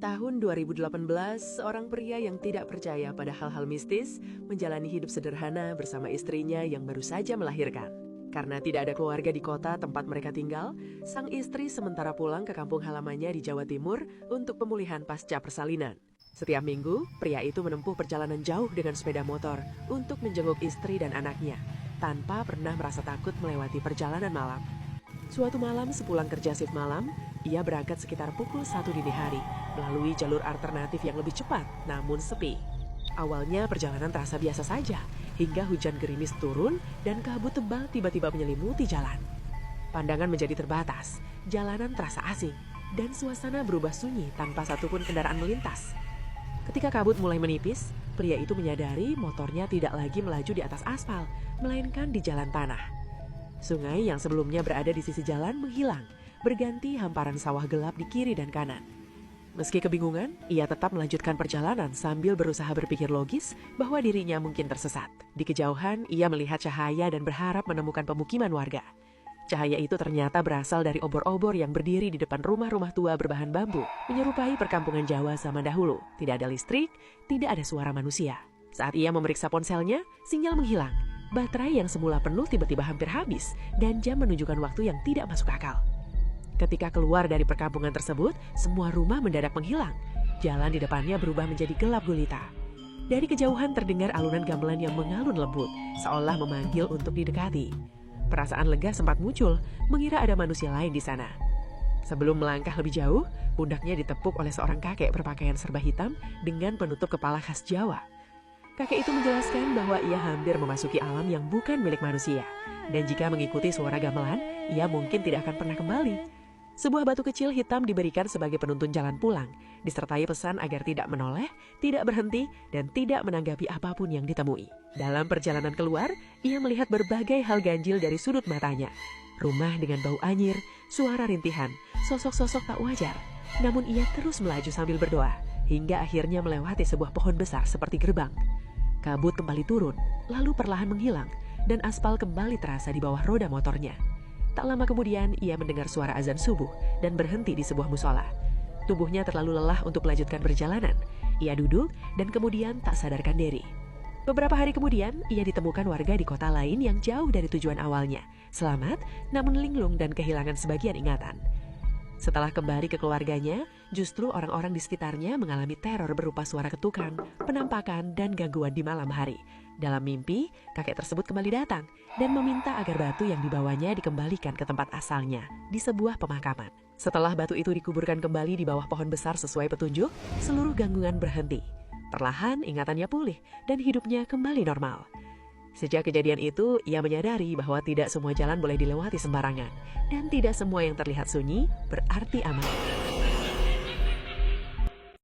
Tahun 2018, seorang pria yang tidak percaya pada hal-hal mistis menjalani hidup sederhana bersama istrinya yang baru saja melahirkan. Karena tidak ada keluarga di kota tempat mereka tinggal, sang istri sementara pulang ke kampung halamannya di Jawa Timur untuk pemulihan pasca persalinan. Setiap minggu, pria itu menempuh perjalanan jauh dengan sepeda motor untuk menjenguk istri dan anaknya, tanpa pernah merasa takut melewati perjalanan malam. Suatu malam sepulang kerja shift malam, ia berangkat sekitar pukul 1 dini hari melalui jalur alternatif yang lebih cepat namun sepi. Awalnya perjalanan terasa biasa saja hingga hujan gerimis turun dan kabut tebal tiba-tiba menyelimuti jalan. Pandangan menjadi terbatas, jalanan terasa asing dan suasana berubah sunyi tanpa satupun kendaraan melintas. Ketika kabut mulai menipis, pria itu menyadari motornya tidak lagi melaju di atas aspal, melainkan di jalan tanah. Sungai yang sebelumnya berada di sisi jalan menghilang, berganti hamparan sawah gelap di kiri dan kanan. Meski kebingungan, ia tetap melanjutkan perjalanan sambil berusaha berpikir logis bahwa dirinya mungkin tersesat. Di kejauhan, ia melihat cahaya dan berharap menemukan pemukiman warga. Cahaya itu ternyata berasal dari obor-obor yang berdiri di depan rumah-rumah tua berbahan bambu, menyerupai perkampungan Jawa zaman dahulu. Tidak ada listrik, tidak ada suara manusia. Saat ia memeriksa ponselnya, sinyal menghilang. Baterai yang semula penuh tiba-tiba hampir habis dan jam menunjukkan waktu yang tidak masuk akal. Ketika keluar dari perkampungan tersebut, semua rumah mendadak menghilang. Jalan di depannya berubah menjadi gelap gulita. Dari kejauhan terdengar alunan gamelan yang mengalun lembut, seolah memanggil untuk didekati. Perasaan lega sempat muncul, mengira ada manusia lain di sana. Sebelum melangkah lebih jauh, pundaknya ditepuk oleh seorang kakek berpakaian serba hitam dengan penutup kepala khas Jawa. Kakek itu menjelaskan bahwa ia hampir memasuki alam yang bukan milik manusia. Dan jika mengikuti suara gamelan, ia mungkin tidak akan pernah kembali. Sebuah batu kecil hitam diberikan sebagai penuntun jalan pulang, disertai pesan agar tidak menoleh, tidak berhenti, dan tidak menanggapi apapun yang ditemui. Dalam perjalanan keluar, ia melihat berbagai hal ganjil dari sudut matanya. Rumah dengan bau anyir, suara rintihan, sosok-sosok tak wajar. Namun ia terus melaju sambil berdoa, hingga akhirnya melewati sebuah pohon besar seperti gerbang. Kabut kembali turun, lalu perlahan menghilang, dan aspal kembali terasa di bawah roda motornya. Tak lama kemudian, ia mendengar suara azan subuh dan berhenti di sebuah musola. Tubuhnya terlalu lelah untuk melanjutkan perjalanan. Ia duduk dan kemudian tak sadarkan diri. Beberapa hari kemudian, ia ditemukan warga di kota lain yang jauh dari tujuan awalnya. Selamat, namun linglung dan kehilangan sebagian ingatan. Setelah kembali ke keluarganya, justru orang-orang di sekitarnya mengalami teror berupa suara ketukan, penampakan, dan gangguan di malam hari. Dalam mimpi, kakek tersebut kembali datang dan meminta agar batu yang dibawanya dikembalikan ke tempat asalnya, di sebuah pemakaman. Setelah batu itu dikuburkan kembali di bawah pohon besar sesuai petunjuk, seluruh gangguan berhenti. Perlahan ingatannya pulih dan hidupnya kembali normal. Sejak kejadian itu, ia menyadari bahwa tidak semua jalan boleh dilewati sembarangan. Dan tidak semua yang terlihat sunyi berarti aman.